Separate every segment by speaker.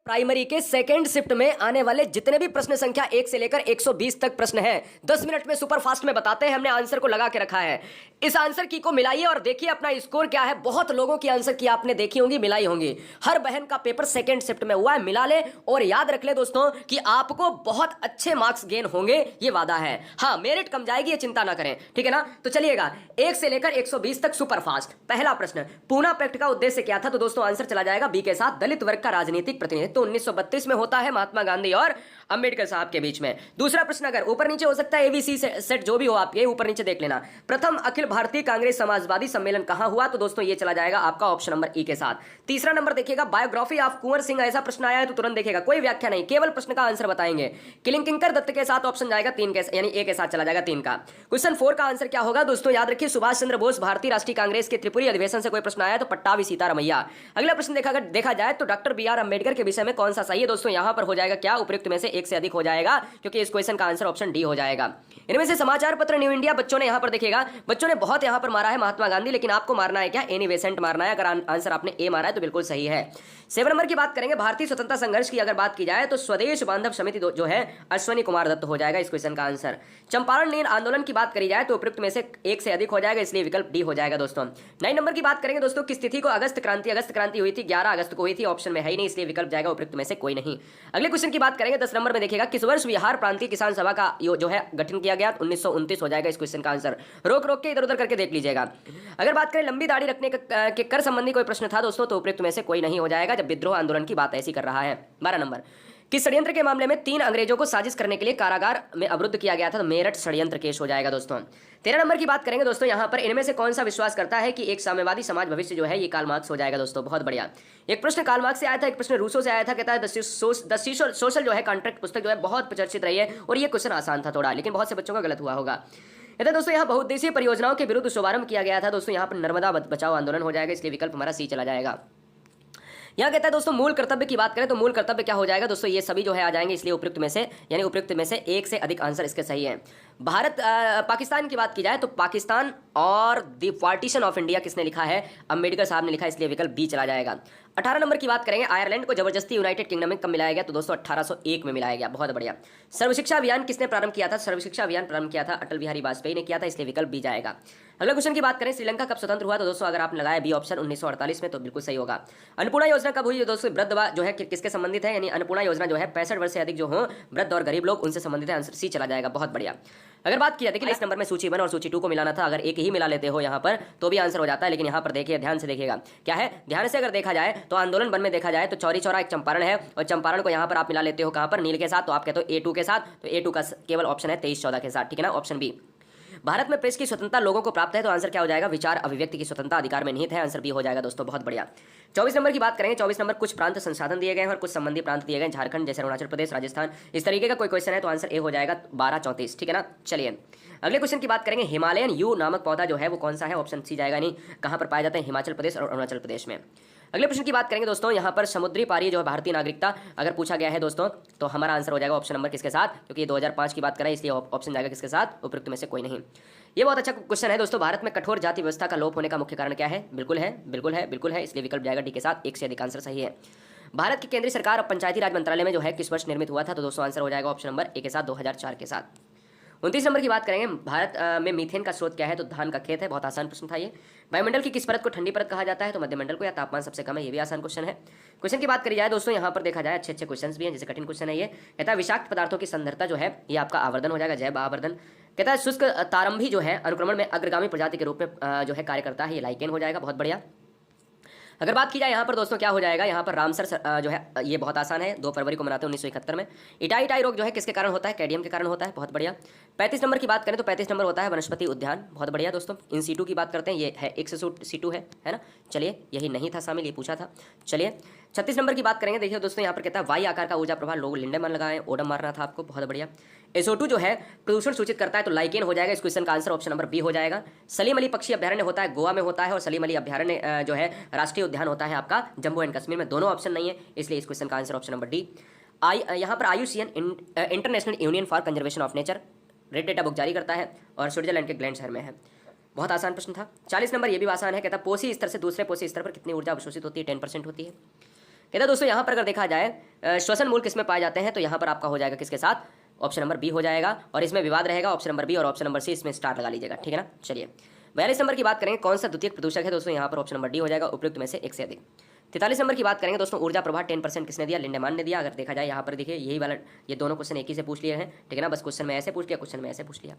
Speaker 1: Primary के second shift में आने वाले जितने भी प्रश्न संख्या 1 से लेकर 120 तक प्रश्न हैं 10 मिनट में सुपर फास्ट में बताते हैं। हमने आंसर को लगा के रखा है। इस आंसर की को मिलाइए और देखिए अपना स्कोर क्या है। बहुत लोगों की आंसर की आपने देखी होंगी, मिलाई होंगी। हर बहन का पेपर सेकंड शिफ्ट में हुआ है, मिला ले और याद रख ले दोस्तों कि आपको बहुत अच्छे मार्क्स गेन होंगे, ये वादा है। हाँ, मेरिट कम जाएगी, ये चिंता ना करें, ठीक है ना। तो चलिएगा 1 से लेकर 120 तक सुपर फास्ट। पहला प्रश्न, पूना पैक्ट का उद्देश्य क्या था? तो दोस्तों आंसर चला जाएगा बी के साथ, दलित वर्ग का राजनीतिक प्रतिनिधित्व। तो 1932 में होता है महात्मा गांधी और अंबेडकर साहब के बीच में। दूसरा प्रश्न, अगर ऊपर नीचे हो सकता है, एबीसी सेट जो भी हो आप ये ऊपर नीचे देख लेना। प्रथम अखिल भारतीय कांग्रेस समाजवादी सम्मेलन कहां हुआ? तो दोस्तों ये चला जाएगा आपका ऑप्शन नंबर ई के साथ। तीसरा नंबर देखिएगा, बायोग्राफी ऑफ कुंवर सिंह, ऐसा प्रश्न आया है तो तुरंत देखिएगा, कोई व्याख्या नहीं, केवल प्रश्न का आंसर बताएंगे। किंकर दत्त के साथ ऑप्शन जाएगा 3 के, यानी ए के साथ चला जाएगा 3 का। क्वेश्चन 4 का आंसर क्या होगा? दोस्तों याद रखिए, सुभाष चंद्र बोस भारतीय राष्ट्रीय कांग्रेस के त्रिपुरी अधिवेशन से कोई प्रश्न आया तो पट्टाभी सीतारमैया। अगला प्रश्न देखा जाए तो डॉक्टर बी आर अंबेडकर के विषय में कौन सा सही है? दोस्तों यहां पर हो जाएगा क्या, उपयुक्त में से एक से अधिक हो जाएगा, क्योंकि इस क्वेश्चन का आंसर ऑप्शन डी हो जाएगा। इनमें से समाचार पत्र न्यू इंडिया, बच्चों ने यहां पर देखिएगा, बच्चों ने बहुत यहां पर मारा है महात्मा गांधी, लेकिन आपको मारना है क्या? एनी बेसेंट मारना है। अगर आंसर आपने ए मारा है तो बिल्कुल सही है। 7 नंबर की बात करेंगे, भारतीय स्वतंत्रता संघर्ष की अगर बात की जाए तो स्वदेश बांधव समिति जो है अश्वनी कुमार दत्त हो जाएगा इस क्वेश्चन का आंसर। चंपारण नील आंदोलन की बात करी जाए तो उपयुक्त में से एक से अधिक हो जाएगा, इसलिए विकल्प डी हो जाएगा दोस्तों। 9 नंबर की बात करेंगे दोस्तों, किस तिथि को अगस्त क्रांति हुई थी? 11 अगस्त को हुई थी, ऑप्शन में है ही नहीं, इसलिए विकल्प जाएगा उपयुक्त में से कोई नहीं। अगले क्वेश्चन की बात करेंगे 10 नंबर में देखिएगा, किस वर्ष बिहार प्रांतीय किसान सभा का जो है गठन किया गया? 1929 हो जाएगा इस क्वेश्चन का आंसर। रोक के इधर उधर करके देख लीजिएगा। अगर बात करें लंबी दाढ़ी रखने के कर संबंधी कोई प्रश्न था दोस्तों तो उपयुक्त में से कोई नहीं हो जाएगा, जब विद्रोह आंदोलन की बात ऐसी कर रहा है। 12 नंबर, किस षड्यंत्र के मामले में 3 अंग्रेजों को साजिश करने के लिए कारागार में अवरुद्ध किया गया था? तो मेरठ षड्यंत्र केस हो जाएगा दोस्तों। 13 नंबर की बात करेंगे दोस्तों, यहां पर इनमें से कौन सा विश्वास करता है कि एक साम्यवादी समाज भविष्य जो है ये कार्ल मार्क्स हो जाएगा दोस्तों। बहुत बढ़िया। एक प्रश्न कार्ल मार्क्स से आया था, एक प्रश्न रूसो से आया था, कहता है द सोशल जो है कॉन्ट्रैक्ट पुस्तक जो है बहुत प्रचर्चित रही है और ये क्वेश्चन आसान था थोड़ा, लेकिन बहुत से बच्चों का गलत हुआ होगा। कहते हैं दोस्तों यहाँ बहुउद्देशीय परियोजनाओं के विरुद्ध शुभारंभ किया गया था दोस्तों, यहाँ पर नर्मदा बचाओ आंदोलन हो जाएगा, इसलिए विकल्प हमारा सी चला जाएगा। यहाँ कहता है दोस्तों मूल कर्तव्य की बात करें तो मूल कर्तव्य क्या हो जाएगा दोस्तों? ये सभी जो है आ जाएंगे, इसलिए उपयुक्त में से यानी उपयुक्त में से एक से अधिक आंसर इसके सही है। भारत पाकिस्तान की बात की जाए तो पाकिस्तान और द पार्टीशन ऑफ इंडिया किसने लिखा है? अंबेडकर साहब ने लिखा है, इसलिए विकल्प बी चला जाएगा। 18 नंबर की बात करेंगे, आयरलैंड को जबरदस्ती यूनाइटेड किंगडम में कब मिलाया गया? तो दोस्तों 1801 में मिलाया गया। बहुत बढ़िया। सर्व शिक्षा अभियान किसने प्रारंभ किया था? सर्व शिक्षा अभियान प्रारंभ किया था अटल बिहारी वाजपेयी ने किया था, इसलिए विकल्प बी जाएगा। अगले क्वेश्चन की बात करें, श्रीलंका कब स्वतंत्र हुआ? तो दोस्तों अगर आप लगाया बी ऑप्शन 1948 में तो बिल्कुल सही होगा। अन्नपूर्णा योजना कब हुई दोस्तों? वृद्ध जो है किसके संबंधित है? यानी अन्नपूर्णा योजना जो है 65 वर्ष से अधिक जो हो वृद्ध और गरीब लोग उनसे संबंधित है, आंसर सी चला जाएगा। बहुत बढ़िया। अगर बात की जाती है कि इस नंबर में सूची 1 और सूची 2 को मिलाना था, अगर एक ही मिला लेते हो यहाँ पर तो भी आंसर हो जाता है, लेकिन यहाँ पर देखिए ध्यान से देखिएगा क्या है। ध्यान से अगर देखा जाए तो आंदोलन 1 में देखा जाए तो चौरी चौरा एक चंपारण है और चंपारण को यहाँ पर आप मिला लेते हो कहाँ पर? नील के साथ, तो आप कहते हो A2 के साथ, तो A2 का केवल ऑप्शन है 23-14 के साथ, ठीक है ना, ऑप्शन बी। भारत में प्रेस की स्वतंत्रता लोगों को प्राप्त है, तो आंसर क्या हो जाएगा? विचार अभिव्यक्ति की स्वतंत्रता अधिकार में निहित है, आंसर बी हो जाएगा दोस्तों। बहुत बढ़िया। 24 नंबर की बात करेंगे, 24 नंबर कुछ प्रांत संसाधन दिए गए हैं और कुछ संबंधी प्रांत दिए गए हैं, झारखंड जैसे अरुणाचल प्रदेश, राजस्थान, इस तरीके का कोई क्वेश्चन है तो आंसर ए हो जाएगा 12-34, ठीक है ना। चलिए अगले क्वेश्चन की बात करेंगे, हिमालयन यू नामक पौधा जो है वो कौन सा है? ऑप्शन सी जाएगा, नहीं कहाँ पर पाए जाते हैं? हिमाचल प्रदेश और अरुणाचल प्रदेश में। अगले प्रश्न की बात करेंगे दोस्तों, यहाँ पर समुद्री पारी जो है भारतीय नागरिकता अगर पूछा गया है दोस्तों तो हमारा आंसर हो जाएगा ऑप्शन नंबर किसके साथ? क्योंकि 2005 की बात करें इसलिए ऑप्शन जाएगा किसके साथ? उपयुक्त में से कोई नहीं। ये बहुत अच्छा क्वेश्चन है दोस्तों, भारत में कठोर जाति व्यवस्था का लोप होने का मुख्य कारण क्या है? बिल्कुल है, बिल्कुल है, बिल्कुल है, इसलिए विकल्प जाएगा डी के साथ, एक से अधिक आंसर सही है। भारत की केंद्रीय सरकार और पंचायती राज मंत्रालय में जो है किस वर्ष निर्मित हुआ था? तो दोस्तों आंसर हो जाएगा ऑप्शन नंबर ए के साथ, 2004 के साथ। 29 नंबर की बात करेंगे, भारत में मीथेन का स्रोत क्या है? तो धान का खेत है। बहुत आसान प्रश्न था ये। वायुमंडल की किस परत को ठंडी परत कहा जाता है? तो मध्यमंडल को, या तापमान सबसे कम है, ये भी आसान क्वेश्चन है। क्वेश्चन की बात करी जाए दोस्तों, यहाँ पर देखा जाए अच्छे क्वेश्चन भी हैं, जैसे कठिन क्वेश्चन है ये। कहता है विषाक्त पदार्थों की संदरता जो है ये आपका आवर्धन हो जाएगा, जैव आवर्धन। कहता है शुष्क तारंभी जो है अनुक्रमण में अग्रगामी प्रजाति के रूप में जो है कार्य करता है, ये लाइकेन हो जाएगा। बहुत बढ़िया। अगर बात की जाए यहाँ पर दोस्तों क्या हो जाएगा? यहाँ पर रामसर जो है ये बहुत आसान है, 2 फरवरी को मनाते हैं 1971 में। इटाई रोग जो है किसके कारण होता है? कैडियम के कारण होता है। बहुत बढ़िया। 35 नंबर की बात करें तो 35 नंबर होता है वनस्पति उद्यान। बहुत बढ़िया दोस्तों। इन सीटू की बात करते हैं, ये है एक सीटू है ना। चलिए यही नहीं था शामिल, ये पूछा था। चलिए 36 नंबर की बात करेंगे, देखिए दोस्तों यहाँ पर कहता है वाई आकार का ऊर्जा प्रभाव, लोग लिंडे मन लगाए, ओडम मारना था आपको। बहुत बढ़िया। SO2 जो है प्रदूषण सूचित करता है, तो लाइकेन हो जाएगा। इस क्वेश्चन का आंसर ऑप्शन नंबर बी हो जाएगा। सलीम अली पक्षी अभ्यारण्य होता है गोवा में होता है, और सलीम अली अभ्यारण्य जो है राष्ट्रीय उद्यान होता है आपका जम्मू एंड कश्मीर में। दोनों ऑप्शन नहीं है, इसलिए इस क्वेश्चन का आंसर ऑप्शन नंबर डी। यहाँ पर IUCN international union for conservation of nature red data book जारी करता है और स्विट्जरलैंड के ग्लैंड शहर में है। बहुत आसान प्रश्न था। 40 नंबर ये भी आसान है, कहता है पोषी स्तर से दूसरे पोषी स्तर पर कितनी ऊर्जा अवशोषित होती है? 10% होती है। कहते हैं दोस्तों यहाँ पर अगर देखा जाए श्वसन मूल किसमें पाए जाते हैं, तो यहाँ पर आपका हो जाएगा किसके साथ, ऑप्शन नंबर बी हो जाएगा, और इसमें विवाद रहेगा ऑप्शन नंबर बी और ऑप्शन नंबर सी, इसमें स्टार लगा लीजिएगा, ठीक है ना। चलिए 42 नंबर की बात करेंगे, कौन सा द्वितीयक प्रदूषक है दोस्तों, यहाँ पर ऑप्शन नंबर डी हो जाएगा, उपयुक्त में से एक से अधिक। 43 नंबर की बात करेंगे दोस्तों, ऊर्जा प्रवाह 10% किसने दिया, लिंडेमान ने दिया। अगर देखा जाए यहाँ पर देखिए यही वाला, ये दोनों क्वेश्चन एक ही से पूछ लिए हैं, ठीक है ना, बस क्वेश्चन में ऐसे पूछ लिया, क्वेश्चन में ऐसे पूछ लिया।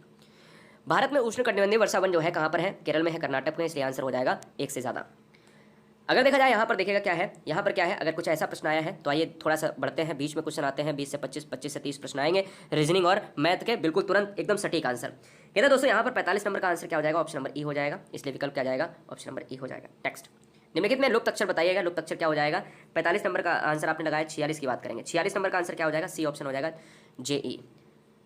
Speaker 1: भारत में उष्णकटिबंधीय वर्षावन जो है कहाँ पर है, केरल में है, कर्नाटक में, इसलिए आंसर हो जाएगा एक से ज़्यादा। अगर देखा जाए यहाँ पर देखिएगा क्या है, यहाँ पर क्या है, अगर कुछ ऐसा प्रश्न आया है तो आइए थोड़ा सा बढ़ते हैं, बीच में क्वेश्चन आते हैं, 20 से 25, 25 से 30 प्रश्न आएंगे रीजनिंग और मैथ के, बिल्कुल तुरंत एकदम सटीक आंसर। कहते हैं दोस्तों यहाँ पर 45 नंबर का आंसर क्या हो जाएगा, ऑप्शन नंबर ई हो जाएगा, इसलिए विकल्प क्या जाएगा, ऑप्शन नंबर ई हो जाएगा। टेक्स्ट निम्नलिखित में लुप्त अक्षर बताइएगा, लुप्त अक्षर क्या हो जाएगा। 45 नंबर का आंसर आपने लगाया, 46 की बात करेंगे, 46 नंबर का आंसर क्या हो जाएगा, सी ऑप्शन हो जाएगा, JE।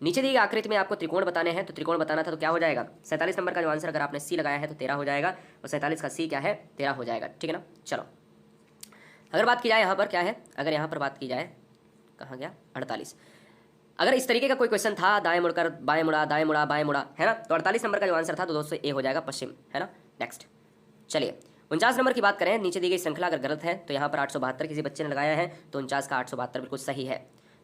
Speaker 1: नीचे दी गई आकृति में आपको त्रिकोण बताने हैं, तो त्रिकोण बताना था तो क्या हो जाएगा, 47 नंबर का जो आंसर अगर आपने सी लगाया है तो 13 हो जाएगा, और 47 का सी क्या है, 13 हो जाएगा, ठीक है ना। चलो अगर बात की जाए यहाँ पर क्या है, अगर यहाँ पर बात की जाए, कहाँ गया, 48। अगर इस तरीके का कोई क्वेश्चन था, दाएं मुड़कर बाएं मुड़ा, दाएं मुड़ा बाएं मुड़ा, है ना, तो 48 नंबर का जो आंसर था तो दोस्तों ए हो जाएगा, पश्चिम, है ना। नेक्स्ट चलिए 49 नंबर की बात करें, नीचे दी गई श्रृंखला अगर गलत है तो यहाँ पर 872 किसी बच्चे ने लगाया है, तो 49 का 872 बिल्कुल सही है।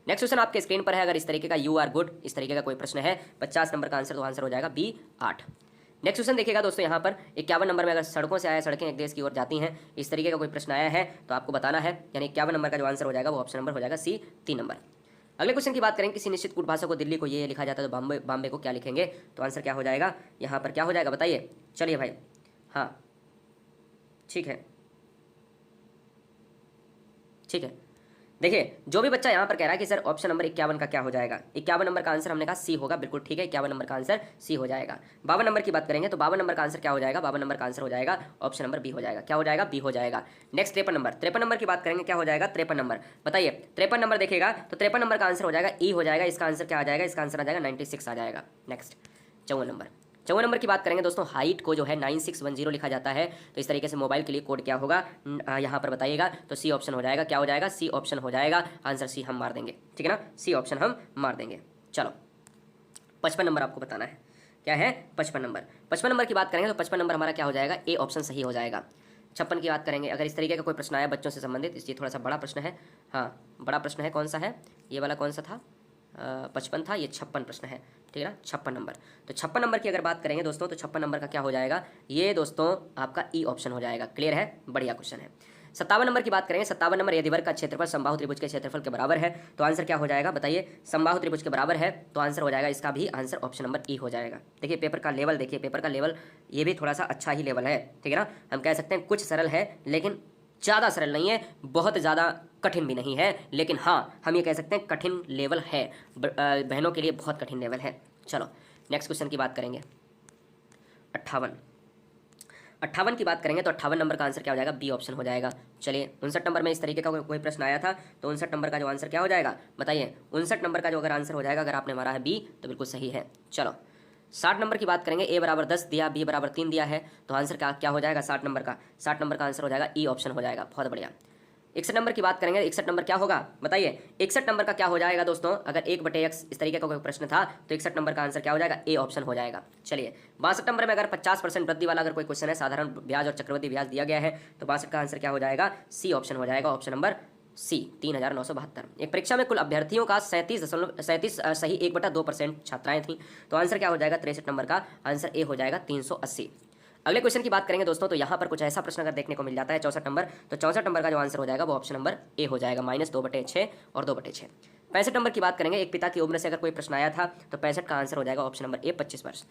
Speaker 1: नेक्स्ट क्वेश्चन आपके स्क्रीन पर है, अगर इस तरीके का यू आर गुड, इस तरीके का कोई प्रश्न है, 50 नंबर का आंसर, तो आंसर हो जाएगा B 8। नेक्स्ट क्वेश्चन देखिएगा दोस्तों, यहाँ पर 51 नंबर में अगर सड़कों से आया, सड़कें एक देश की ओर जाती हैं, इस तरीके का कोई प्रश्न आया है तो आपको बताना है, यानी 51 नंबर का जो आंसर हो जाएगा वो ऑप्शन नंबर हो जाएगा C 3 नंबर। अगले क्वेश्चन की बात करें, किसी निश्चित कूट भाषा को दिल्ली को ये लिखा जाता है तो बॉम्बे को क्या लिखेंगे, तो आंसर क्या हो जाएगा, यहाँ पर क्या हो जाएगा बताइए। चलिए भाई, हाँ ठीक है, ठीक है, देखिए जो भी बच्चा यहाँ पर कह रहा है कि सर ऑप्शन नंबर 51 का क्या हो जाएगा, 51 नंबर का आंसर हमने कहा सी होगा, बिल्कुल ठीक है, 51 नंबर का आंसर सी हो जाएगा। 52 नंबर की बात करेंगे तो 52 नंबर का आंसर क्या हो जाएगा, 52 नंबर का आंसर हो जाएगा ऑप्शन नंबर बी हो जाएगा, क्या हो जाएगा, बी हो जाएगा। नेक्स्ट 53 नंबर की बात करेंगे, क्या हो जाएगा, 53 नंबर, बताइए 53 नंबर देखिएगा तो 53 नंबर का आंसर हो जाएगा ई हो जाएगा, इसका आंसर क्या आ जाएगा, इसका आंसर आ जाएगा 96 आ जाएगा। नेक्स्ट 54 नंबर की बात करेंगे दोस्तों, हाइट को जो है 9610 लिखा जाता है, तो इस तरीके से मोबाइल के लिए कोड क्या होगा यहाँ पर बताइएगा, तो सी ऑप्शन हो जाएगा, क्या हो जाएगा, सी ऑप्शन हो जाएगा, आंसर सी हम मार देंगे, ठीक है ना, सी ऑप्शन हम मार देंगे। चलो 55 नंबर आपको बताना है, क्या है 55 नंबर की बात करेंगे तो 55 नंबर हमारा क्या हो जाएगा, ए ऑप्शन सही हो जाएगा। 56 की बात करेंगे, अगर इस तरीके का कोई प्रश्न आया बच्चों से संबंधित, इसलिए थोड़ा सा बड़ा प्रश्न है, हाँ बड़ा प्रश्न है, कौन सा है ये वाला, कौन सा था, 55 था, ये 56 प्रश्न है, ठीक है ना, 56 नंबर। तो 56 नंबर की अगर बात करेंगे दोस्तों तो 56 नंबर का क्या हो जाएगा, ये दोस्तों आपका ई ऑप्शन हो जाएगा, क्लियर है, बढ़िया क्वेश्चन है। 57 नंबर की बात करेंगे, 57 नंबर यदि वर्ग का क्षेत्रफल समबाहु त्रिभुज के क्षेत्रफल के बराबर है तो आंसर क्या हो जाएगा बताइए, समबाहु त्रिभुज के बराबर है तो आंसर हो जाएगा, इसका भी आंसर ऑप्शन नंबर ई हो जाएगा। देखिए पेपर का लेवल, देखिए पेपर का लेवल ये भी थोड़ा सा अच्छा ही लेवल है, ठीक है ना, हम कह सकते हैं कुछ सरल है लेकिन ज़्यादा सरल नहीं है, बहुत ज़्यादा कठिन भी नहीं है, लेकिन हाँ हम ये कह सकते हैं कठिन लेवल है, बहनों के लिए बहुत कठिन लेवल है। चलो नेक्स्ट क्वेश्चन की बात करेंगे, 58 की बात करेंगे तो 58 नंबर का आंसर क्या हो जाएगा, बी ऑप्शन हो जाएगा। चलिए 59 नंबर में इस तरीके का कोई प्रश्न आया था तो 59 नंबर का जो आंसर क्या हो जाएगा बताइए, 59 नंबर का जो अगर आंसर हो जाएगा, अगर आपने मारा है बी तो बिल्कुल सही है। चलो 60 नंबर की बात करेंगे, ए बराबर 10 दिया, बी बराबर 3 दिया है, तो आंसर क्या हो जाएगा 60 नंबर का आंसर हो जाएगा ई ऑप्शन हो जाएगा, बहुत बढ़िया। 61 नंबर की बात करेंगे, 61 नंबर क्या होगा बताइए, 61 नंबर का क्या हो जाएगा दोस्तों, अगर 1/x इस तरीके का कोई प्रश्न था तो 61 नंबर का आंसर क्या हो जाएगा, ए ऑप्शन हो जाएगा। चलिए 62 नंबर में अगर 50% वृद्धि वाला अगर कोई क्वेश्चन है, साधारण ब्याज और चक्रवृद्धि ब्याज दिया गया है, तो 62 का आंसर क्या हो जाएगा, सी ऑप्शन हो जाएगा, ऑप्शन नंबर सी 3972। एक परीक्षा में कुल अभ्यर्थियों का 37 सही 1/2% छात्राएं थीं, तो आंसर क्या हो जाएगा 63 नंबर का आंसर ए हो जाएगा 380। अगले क्वेश्चन की बात करेंगे दोस्तों, तो यहाँ पर कुछ ऐसा प्रश्न अगर देखने को मिल जाता है 64 नंबर, तो 64 नंबर का जो आंसर हो जाएगा वो ऑप्शन नंबर ए हो जाएगा, -2/6 और 2/6। 65 नंबर की बात करेंगे, एक पिता की उम्र से अगर कोई प्रश्न आया था तो 65 का आंसर हो जाएगा ऑप्शन नंबर ए 25 वर्ष।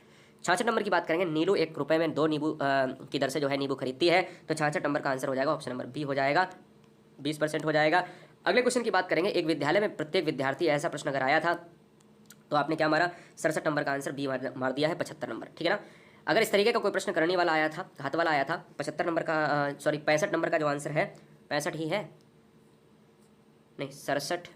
Speaker 1: 66 नंबर की बात करेंगे, नीलू 1 रुपये में 2 नींबू की दर से जो है नींबू खरीदती है, तो 66 नंबर का आंसर हो जाएगा ऑप्शन नंबर बी हो जाएगा, 20% हो जाएगा। अगले क्वेश्चन की बात करेंगे, एक विद्यालय में प्रत्येक विद्यार्थी ऐसा प्रश्न अगर आया था तो आपने क्या मारा, 67 नंबर का आंसर बी मार दिया है, 75 नंबर, ठीक है ना। अगर इस तरीके का कोई प्रश्न करने वाला आया था, हाथ वाला आया था, 75 नंबर का 65 नंबर का जो आंसर है 65 ही है, नहीं 67,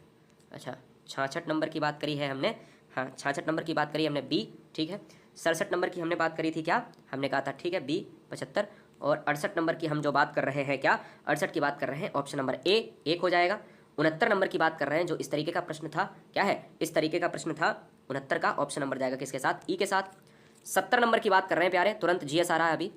Speaker 1: अच्छा 66 नंबर की बात करी है हमने, हाँ 66 नंबर की बात करी हमने बी, ठीक है। 67 नंबर की हमने बात करी थी, क्या हमने कहा था, ठीक है बी 75, और 68 नंबर की हम जो बात कर रहे हैं, क्या 68 की बात कर रहे हैं, ऑप्शन नंबर ए 1 हो जाएगा। 69 नंबर की बात कर रहे हैं, जो इस तरीके का प्रश्न था, क्या है इस तरीके का प्रश्न था, 69 का ऑप्शन नंबर जाएगा किसके साथ, ई के साथ। 70 नंबर की बात कर रहे हैं प्यारे, तुरंत जीएस आ रहा है अभी,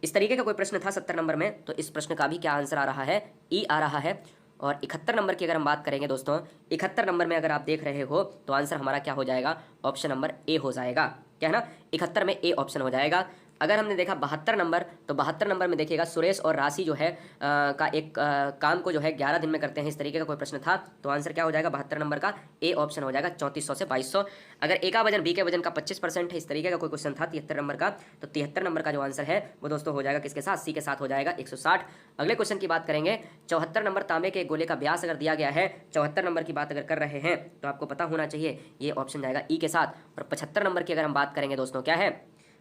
Speaker 1: इस तरीके का कोई प्रश्न था 70 नंबर में, तो इस प्रश्न का भी क्या आंसर आ रहा है, ई आ रहा है। और 71 नंबर की अगर हम बात करेंगे दोस्तों, 71 नंबर में अगर आप देख रहे हो तो आंसर हमारा क्या हो जाएगा, ऑप्शन नंबर ए हो जाएगा, क्या है ना, 71 में ए ऑप्शन हो जाएगा। अगर हमने देखा 72 नंबर, तो 72 नंबर में देखिएगा सुरेश और राशि जो है का एक काम को जो है 11 दिन में करते हैं, इस तरीके का कोई प्रश्न था, तो आंसर क्या हो जाएगा 72 नंबर का ए ऑप्शन हो जाएगा, 3400 से 2200। अगर ए का वजन बी के वजन का 25% है, इस तरीके का कोई क्वेश्चन था 73 नंबर का, तो 73 नंबर का जो आंसर है वो दोस्तों हो जाएगा किसके साथ, सी के साथ हो जाएगा 160। अगले क्वेश्चन की बात करेंगे, 74 नंबर तांबे के गोले का व्यास अगर दिया गया है, 74 नंबर की बात अगर कर रहे हैं तो आपको पता होना चाहिए ये ऑप्शन जाएगा ई के साथ। और 75 नंबर की अगर हम बात करेंगे दोस्तों, क्या है,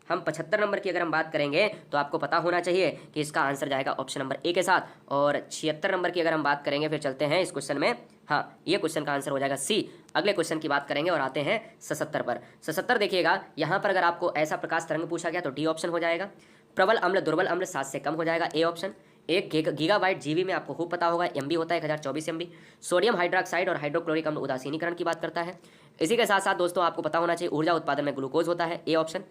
Speaker 1: हम 75 नंबर की अगर हम बात करेंगे तो आपको पता होना चाहिए कि इसका आंसर जाएगा ऑप्शन नंबर ए के साथ। और 76 नंबर की अगर हम बात करेंगे, फिर चलते हैं इस क्वेश्चन में, हाँ ये क्वेश्चन का आंसर हो जाएगा सी। अगले क्वेश्चन की बात करेंगे और आते हैं 77 पर। 77 देखिएगा, यहाँ पर अगर आपको ऐसा प्रकाश तरंग पूछा गया तो डी ऑप्शन हो जाएगा। प्रबल अम्ल दुर्बल अम्ल 7 से कम हो जाएगा, ए ऑप्शन। 1 गीगाबाइट जीबी में आपको खूब पता होगा, एमबी होता है 1024 एमबी। सोडियम हाइड्रोक्साइड और हाइड्रोक्लोरिक अम्ल उदासीनीकरण की बात करता है। इसी के साथ साथ दोस्तों आपको पता होना चाहिए ऊर्जा उत्पादन में ग्लूकोज होता है, ए ऑप्शन।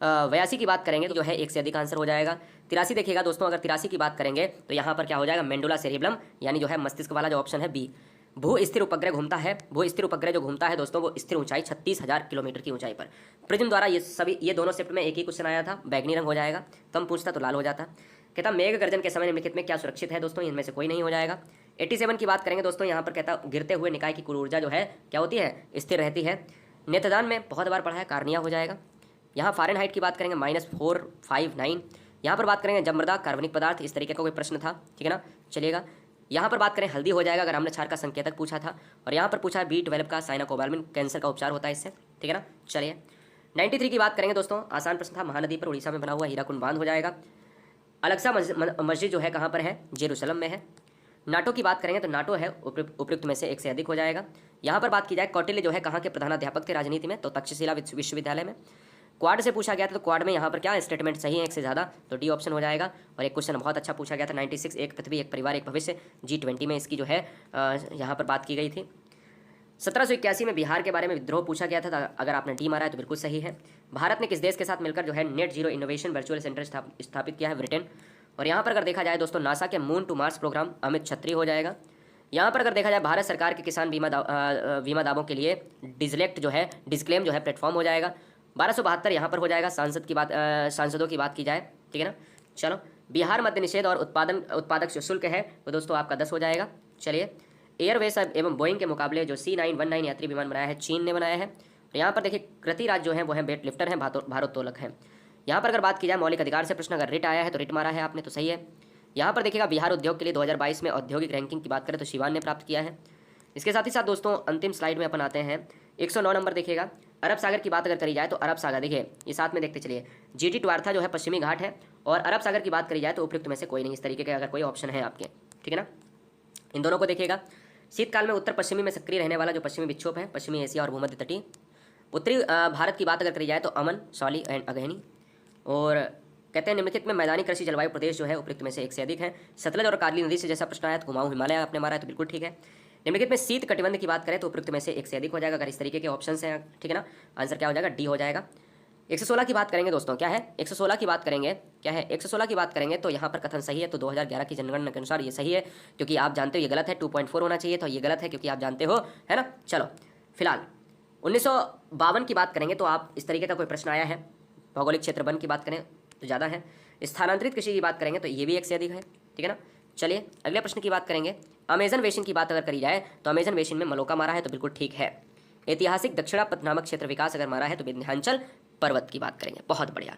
Speaker 1: 82 की बात करेंगे तो जो है 1 से अधिक आंसर हो जाएगा। 83 देखिएगा दोस्तों, अगर 83 की बात करेंगे तो यहाँ पर क्या हो जाएगा, मेंडुला सेरिब्लम, यानी जो है मस्तिष्क वाला जो ऑप्शन है बी। भू स्थिर उपग्रह घूमता है, भू स्थिर उपग्रह जो घूमता है दोस्तों वो स्थिर ऊंचाई 36,000 किलोमीटर की ऊंचाई पर। प्रिज्म द्वारा ये दोनों शिफ्ट में एक ही क्वेश्चन आया था, बैगनी रंग हो जाएगा, कम पूछता तो लाल हो जाता। कहता मेघ गर्जन के समय निम्नलिखित में क्या सुरक्षित है दोस्तों, इनमें से कोई नहीं हो जाएगा। 87 की बात करेंगे दोस्तों, यहाँ पर कहता गिरते हुए निकाय की कुल ऊर्जा जो है क्या होती है, स्थिर रहती है। नेत्रदान में बहुत बार पढ़ा है, कार्निया हो जाएगा। यहाँ फ़ारेनहाइट की बात करेंगे -459। यहाँ पर बात करेंगे जब मृदा कार्बनिक पदार्थ, इस तरीके का कोई प्रश्न था, ठीक है ना, चलिएगा। यहाँ पर बात करें हल्दी हो जाएगा अगर हमने क्षार का संकेतक पूछा था। और यहाँ पर पूछा है B12 का साइनाकोबाल्मिन, कैंसर का उपचार होता है इससे, ठीक है ना, चलिए। 93 की बात करेंगे दोस्तों, आसान प्रश्न था, महानदी पर उड़ीसा में बना हुआ हीराकुंड बांध हो जाएगा। अलक्सा मस्जिद जो है कहाँ पर है, जेरूसलम में है। नाटो की बात करेंगे तो नाटो है उपयुक्त में से 1 से अधिक हो जाएगा। यहाँ पर बात की जाए कौटिल्य जो है कहाँ के प्रधानाध्यापक थे राजनीति में, तो तक्षशिला विश्वविद्यालय में। क्वाड से पूछा गया था तो क्वाड में यहाँ पर क्या स्टेटमेंट सही है 1 से ज़्यादा, तो डी ऑप्शन हो जाएगा। और एक क्वेश्चन बहुत अच्छा पूछा गया था 96, एक पृथ्वी एक परिवार एक भविष्य, G20 में इसकी जो है यहाँ पर बात की गई थी। 1781 में बिहार के बारे में विद्रोह पूछा गया था, तो अगर आपने डी मारा है तो बिल्कुल सही है। भारत ने किस देश के साथ मिलकर जो है net zero innovation virtual centre स्थापित किया है, ब्रिटेन। और यहाँ पर अगर देखा जाए दोस्तों, नासा के moon to Mars program Amit Chhatri हो जाएगा। यहाँ पर अगर देखा जाए भारत सरकार के किसान बीमा दावों के लिए डिजलेक्ट जो है डिस्क्लेम जो है प्लेटफॉर्म हो जाएगा। 1272 यहाँ पर हो जाएगा। सांसदों की बात की जाए, ठीक है ना, चलो। बिहार मद्य निषेध और उत्पादक जो शुल्क है वो दोस्तों आपका 10 हो जाएगा, चलिए। एयरवेज एवं बोइंग के मुकाबले जो C919 यात्री विमान बनाया है चीन ने बनाया है। और यहाँ पर देखिए कृति राज जो है वो है वेट लिफ्टर हैं, भारोत्तोलक हैं। यहाँ पर अगर बात की जाए मौलिक अधिकार से प्रश्न, अगर रिट आया है तो रिट मारा है आपने तो सही है। यहाँ पर देखिएगा बिहार उद्योग के लिए 2022 में औद्योगिक रैंकिंग की बात करें तो शिवान ने प्राप्त किया है। इसके साथ ही साथ दोस्तों अंतिम स्लाइड में अपन आते हैं, 109 नंबर देखिएगा। अरब सागर की बात अगर करी जाए तो अरब सागर देखिए ये साथ में देखते चलिए, जीटी ट्वार्था जो है पश्चिमी घाट है, और अरब सागर की बात करी जाए तो उपयुक्त में से कोई नहीं, इस तरीके के अगर कोई ऑप्शन है आपके, ठीक है ना। इन दोनों को देखिएगा। शीतकाल में उत्तर पश्चिमी में सक्रिय रहने वाला जो पश्चिमी विक्षोभ है, पश्चिमी एशिया और भूमध्य तटीय। उत्तरी भारत की बात अगर करी जाए तो अमन, शौली एंड अगहनी। और कहते हैं निम्नलिखित में मैदानी कृषि जलवायु प्रदेश जो है उपयुक्त में से 1 से अधिक है। सतलज और कार्ली नदी से जैसा प्रश्न आया तो कुमाऊं हिमालय आपने मारा है तो बिल्कुल ठीक है। निम्नलिखित में शीत कटिबंध की बात करें तो उपयुक्त में से 1 से अधिक हो जाएगा, अगर इस तरीके के ऑप्शन हैं, ठीक है ना, आंसर क्या हो जाएगा, डी हो जाएगा। 116 की बात करेंगे दोस्तों, क्या है 116 की बात करेंगे, क्या है 116 की बात करेंगे तो यहाँ पर कथन सही है, तो 2011 की जनगणना के अनुसार ये सही है, क्योंकि आप जानते हो ये गलत है, 2.4 होना चाहिए, तो ये गलत है क्योंकि आप जानते हो, है ना। चलो फिलहाल 1952 की बात करेंगे तो आप इस तरीके का कोई प्रश्न आया है। भौगोलिक क्षेत्र वन की बात करें तो ज़्यादा है। स्थानांतरित कृषि की बात करेंगे तो ये भी 1 से अधिक है, ठीक है ना। चलिए अगले प्रश्न की बात करेंगे। अमेजन बेसिन की बात अगर करी जाए तो अमेजन बेसिन में मलोका मारा है तो बिल्कुल ठीक है। ऐतिहासिक दक्षिणा पथ नामक क्षेत्र विकास अगर मारा है तो विंध्याचल पर्वत की बात करेंगे, बहुत बढ़िया।